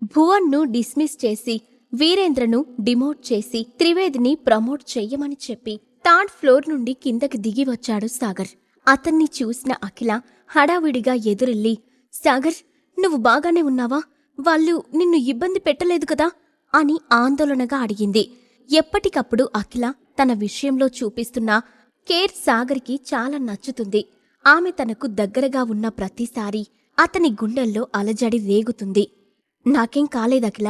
భువన్ను dismiss చేసి వీరేంద్రను డిమోట్ చేసి త్రివేదిని promote చెయ్యమని చెప్పి థర్డ్ ఫ్లోర్ నుండి కిందకి దిగి వచ్చాడు సాగర్. అతన్ని చూసిన అఖిల హడావిడిగా ఎదురెళ్ళి, సాగర్, నువ్వు బాగానే ఉన్నావా? వాళ్ళు నిన్ను ఇబ్బంది పెట్టలేదు కదా అని ఆందోళనగా అడిగింది. ఎప్పటికప్పుడు అఖిల తన విషయంలో చూపిస్తున్న కేర్ సాగర్కి చాలా నచ్చుతుంది. ఆమె తనకు దగ్గరగా ఉన్న ప్రతిసారి అతని గుండెల్లో అలజడి రేగుతుంది. నాకేం కాలేదఖిల,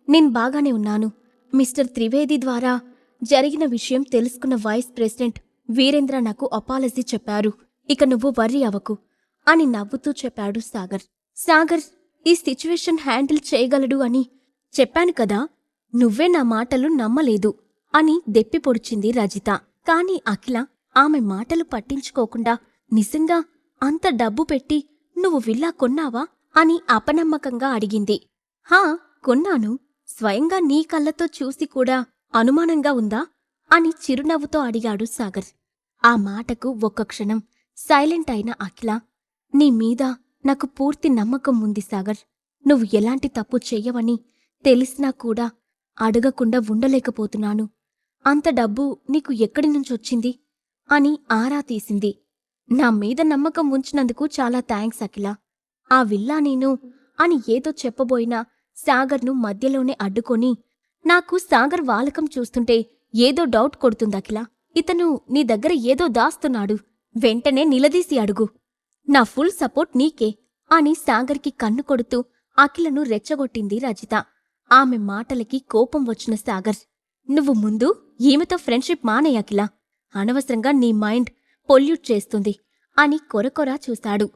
నేను బాగానే ఉన్నాను. మిస్టర్ త్రివేది ద్వారా జరిగిన విషయం తెలుసుకున్న వైస్ ప్రెసిడెంట్ వీరేంద్ర నాకు అపాలజీ చెప్పారు. ఇక నువ్వు వర్రీ అవ్వకు అని నవ్వుతూ చెప్పాడు సాగర్. సాగర్ ఈ సిచ్యువేషన్ హ్యాండిల్ చేయగలడు అని చెప్పాను కదా, నువ్వే నా మాటలు నమ్మలేదు అని దెప్పి పొడిచింది రజిత. కాని అఖిల ఆమె మాటలు పట్టించుకోకుండా, నిజంగా అంత డబ్బు పెట్టి నువ్వు విల్లా కొన్నావా అని అపనమ్మకంగా అడిగింది. హా, కొన్నాను. స్వయంగా నీ కళ్ళతో చూసి కూడా అనుమానంగా ఉందా అని చిరునవ్వుతో అడిగాడు సాగర్. ఆ మాటకు ఒక్క క్షణం సైలెంట్ అయిన అఖిల, నీ మీద నాకు పూర్తి నమ్మకం ఉంది సాగర్. నువ్వు ఎలాంటి తప్పు చెయ్యవని తెలిసినా కూడా అడగకుండా ఉండలేకపోతున్నాను. అంత డబ్బు నీకు ఎక్కడి నుంచొచ్చింది అని ఆరా తీసింది. నా మీద నమ్మకం ఉంచినందుకు చాలా థాంక్స్ అఖిల. ఆ విల్లా నేను అని ఏదో చెప్పబోయినా సాగర్ను మధ్యలోనే అడ్డుకొని, నాకు సాగర్ వాలకం చూస్తుంటే ఏదో డౌట్ కొడుతుందఖిల. ఇతను నీ దగ్గర ఏదో దాస్తున్నాడు. వెంటనే నిలదీసి అడుగు. నా ఫుల్ సపోర్ట్ నీకే అని సాగర్కి కన్ను కొడుతూ అఖిలను రెచ్చగొట్టింది రజిత. ఆమె మాటలకి కోపం వచ్చిన సాగర్, నువ్వు ముందు ఈమెతో ఫ్రెండ్షిప్ మానేయ్ అఖిల. అనవసరంగా నీ మైండ్ పొల్యూట్ చేస్తుంది అని కొరకొరా చూశాడు.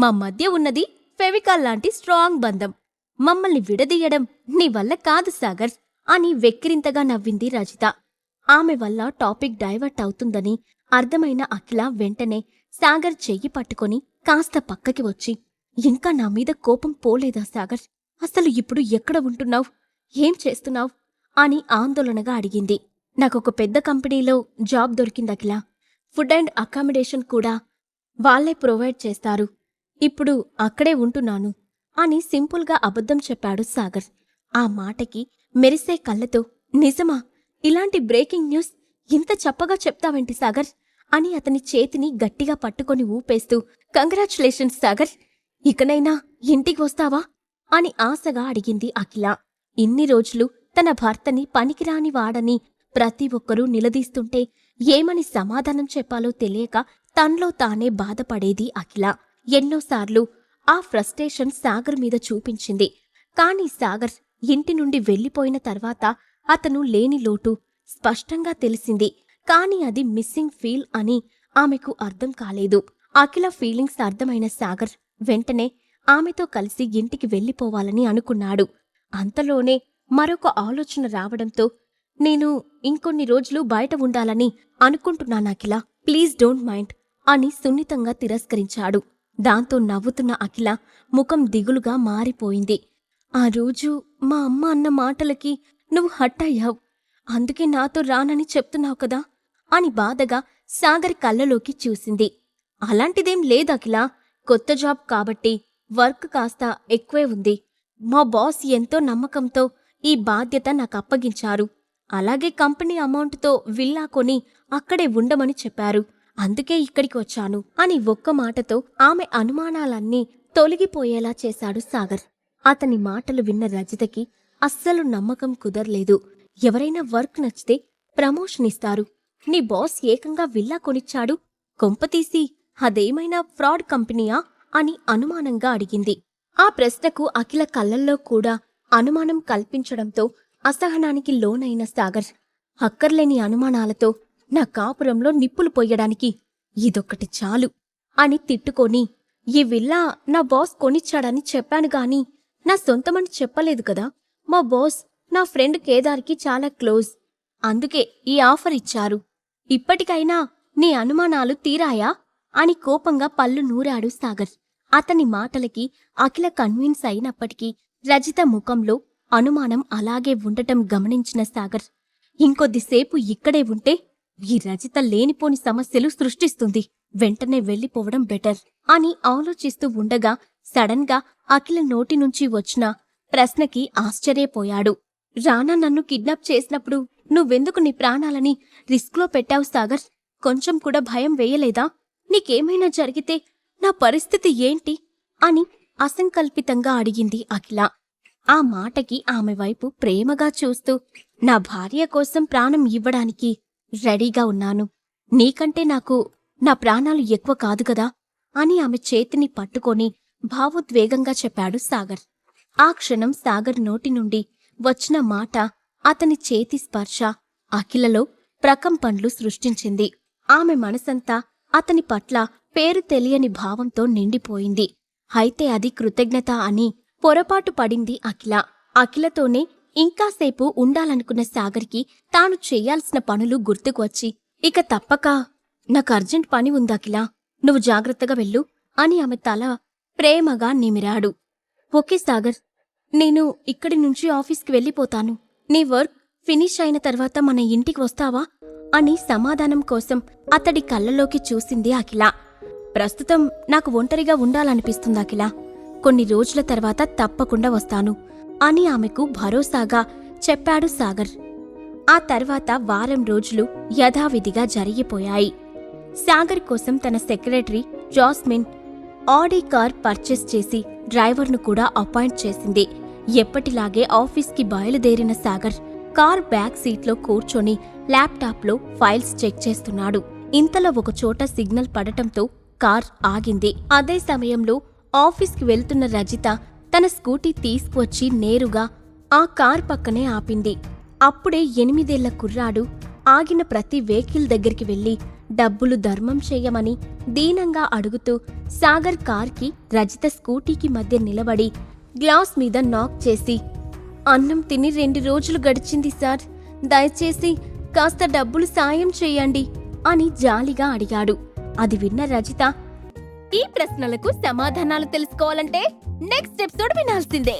మా మధ్య ఉన్నది ఫెవికాల్ లాంటి స్ట్రాంగ్ బంధం. మమ్మల్ని విడదీయడం నీ వల్ల కాదు సాగర్ అని వెక్కిరింతగా నవ్వింది రజిత. ఆమె వల్ల టాపిక్ డైవర్ట్ అవుతుందని అర్థమైన అఖిల వెంటనే సాగర్ చెయ్యి పట్టుకొని కాస్త పక్కకి వచ్చి, ఇంకా నా మీద కోపం పోలేదా సాగర్? అసలు ఇప్పుడు ఎక్కడ ఉంటున్నావ్? ఏం చేస్తున్నావ్ అని ఆందోళనగా అడిగింది. నాకొక పెద్ద కంపెనీలో జాబ్ దొరికిందఖిల. ఫుడ్ అండ్ అకామిడేషన్ కూడా వాళ్లే ప్రొవైడ్ చేస్తారు. ఇప్పుడు అక్కడే ఉంటున్నాను అని సింపుల్గా అబద్ధం చెప్పాడు సాగర్. ఆ మాటకి మెరిసే కళ్ళతో, నిజమా? ఇలాంటి బ్రేకింగ్ న్యూస్ ఇంత చప్పగా చెప్తావేంటి సాగర్ అని అతని చేతిని గట్టిగా పట్టుకొని ఊపేస్తూ, కంగ్రాచ్యులేషన్స్ సాగర్, ఇకనైనా ఇంటికి వస్తావా అని ఆశగా అడిగింది అఖిల. ఇన్ని రోజులు తన భర్తని పనికిరాని వాడని ప్రతి ఒక్కరూ నిలదీస్తుంటే ఏమని సమాధానం చెప్పాలో తెలియక తన్లో తానే బాధపడేది అఖిల. ఎన్నోసార్లు ఆ ఫ్రస్ట్రేషన్ సాగర్ మీద చూపించింది. కాని సాగర్ ఇంటి నుండి వెళ్లిపోయిన తర్వాత అతను లేని లోటు స్పష్టంగా తెలిసింది. కాని అది మిస్సింగ్ ఫీల్ అని ఆమెకు అర్థం కాలేదు. అఖిల ఫీలింగ్స్ అర్థమైన సాగర్ వెంటనే ఆమెతో కలిసి ఇంటికి వెళ్లిపోవాలని అనుకున్నాడు. అంతలోనే మరొక ఆలోచన రావడంతో, నేను ఇంకొన్ని రోజులు బయట ఉండాలని అనుకుంటున్నానఖిల, ప్లీజ్ డోంట్ మైండ్ అని సున్నితంగా తిరస్కరించాడు. దాంతో నవ్వుతున్న అఖిల ముఖం దిగులుగా మారిపోయింది. ఆ రోజు మా అమ్మ అన్న మాటలకి నువ్వు హర్ట్ అయ్యావు. అందుకే నాతో రానని చెప్తున్నావు కదా అని బాధగా సాగర్ కళ్ళలోకి చూసింది. అలాంటిదేం లేదఖిల. కొత్త జాబ్ కాబట్టి వర్క్ కాస్త ఎక్కువే ఉంది. మా బాస్ ఎంతో నమ్మకంతో ఈ బాధ్యత నాకప్పగించారు. అలాగే కంపెనీ అమౌంట్తో విల్లా కొని అక్కడే ఉండమని చెప్పారు. అందుకే ఇక్కడికి వచ్చాను అని ఒక్క మాటతో ఆమె అనుమానాలన్నీ తొలగిపోయేలా చేశాడు సాగర్. అతని మాటలు విన్న రజితకి అస్సలు నమ్మకం కుదర్లేదు. ఎవరైనా వర్క్ నచ్చితే ప్రమోషన్ ఇస్తారు. నీ బాస్ ఏకంగా విల్లా కొనిచ్చాడు. కొంపతీసి అదేమైనా ఫ్రాడ్ కంపెనీయా అని అనుమానంగా అడిగింది. ఆ ప్రశ్నకు అఖిల కళ్ళల్లో కూడా అనుమానం కల్పించడంతో అసహనానికి లోనైన సాగర్, అక్కర్లేని అనుమానాలతో నా కాపురంలో నిప్పులు పొయ్యడానికి ఇదొక్కటి చాలు అని తిట్టుకొని, ఈ విల్లా నా బాస్ కొనిచ్చాడని చెప్పాను గాని నా సొంతమని చెప్పలేదు కదా. మా బాస్ నా ఫ్రెండ్ కేదార్కి చాలా క్లోజ్. అందుకే ఈ ఆఫర్ ఇచ్చారు. ఇప్పటికైనా నీ అనుమానాలు తీరాయా అని కోపంగా పళ్ళు నూరాడు సాగర్. అతని మాటలకి అఖిల కన్విన్స్ అయినప్పటికీ రజిత ముఖంలో అనుమానం అలాగే ఉండటం గమనించిన సాగర్, ఇంకొద్దిసేపు ఇక్కడే ఉంటే ఈ రజిత లేనిపోని సమస్యలు సృష్టిస్తుంది. వెంటనే వెళ్లిపోవడం బెటర్ అని ఆలోచిస్తూ ఉండగా సడన్ గా అఖిల నోటి నుంచి వచ్చిన ప్రశ్నకి ఆశ్చర్యపోయాడు. రానా నన్ను కిడ్నాప్ చేసినప్పుడు నువ్వెందుకు నీ ప్రాణాలని రిస్క్లో పెట్టావు సాగర్? కొంచెం కూడా భయం వేయలేదా? నీకేమైనా జరిగితే నా పరిస్థితి ఏంటి అని అసంకల్పితంగా అడిగింది అఖిల. ఆ మాటకి ఆమె వైపు ప్రేమగా చూస్తూ, నా భార్య కోసం ప్రాణం ఇవ్వడానికి రెడీగా ఉన్నాను. నీకంటే నాకు నా ప్రాణాలు ఎక్కువ కాదు కదా అని ఆమె చేతిని పట్టుకొని భావోద్వేగంగా చెప్పాడు సాగర్. ఆ క్షణం సాగర్ నోటి నుండి వచ్చిన మాట, అతని చేతి స్పర్శ అఖిలలో ప్రకంపనలు సృష్టించింది. ఆమె మనసంతా అతని పట్ల పేరు తెలియని భావంతో నిండిపోయింది. అయితే అది కృతజ్ఞత అని పొరపాటు పడింది అఖిల. అఖిలతోనే ఇంకాసేపు ఉండాలనుకున్న సాగర్కి తాను చెయ్యాల్సిన పనులు గుర్తుకు వచ్చి, ఇక తప్పక నాకు అర్జెంట్ పని ఉందఖిల, నువ్వు జాగ్రత్తగా వెళ్ళు అని ఆమె తల ప్రేమగా నిమిరాడు. ఓకే సాగర్, నేను ఇక్కడి నుంచి ఆఫీస్కి వెళ్ళిపోతాను. నీ వర్క్ ఫినిష్ అయిన తర్వాత మన ఇంటికి వస్తావా అని సమాధానం కోసం అతడి కళ్ళలోకి చూసింది అఖిల. ప్రస్తుతం నాకు ఒంటరిగా ఉండాలనిపిస్తుంది అఖిల. కొన్ని రోజుల తర్వాత తప్పకుండా వస్తాను అని ఆమెకు భరోసాగా చెప్పాడు సాగర్. ఆ తర్వాత వారం రోజులు యథావిధిగా జరిగిపోయాయి. సాగర్ కోసం తన secretary jasmine Audi car purchase చేసి డ్రైవర్ను కూడా అపాయింట్ చేసింది. ఎప్పటిలాగే ఆఫీస్కి బయలుదేరిన సాగర్ కార్ బ్యాక్ సీట్లో కూర్చొని ల్యాప్టాప్లో ఫైల్స్ చెక్ చేస్తున్నాడు. ఇంతలో ఒకచోట సిగ్నల్ పడటంతో కార్ ఆగింది. అదే సమయంలో ఆఫీస్కి వెళ్తున్న రజిత తన స్కూటీ తీసుకువచ్చి నేరుగా ఆ కార్ పక్కనే ఆపింది. అప్పుడే 8 ఏళ్ల కుర్రాడు ఆగిన ప్రతి వెహికల్ దగ్గరికి వెళ్లి డబ్బులు ధర్మం చెయ్యమని దీనంగా అడుగుతూ సాగర్ కార్కి రజిత స్కూటీకి మధ్య నిలబడి గ్లాస్ మీద నాక్ చేసి, అన్నం తిని 2 రోజులు గడిచింది సార్, దయచేసి కాస్త డబ్బులు సాయం చెయ్యండి అని జాలిగా అడిగాడు. అది విన్న రజిత, ఈ ప్రశ్నలకు సమాధానాలు తెలుసుకోవాలంటే నెక్స్ట్ ఎపిసోడ్ వినాల్సిందే.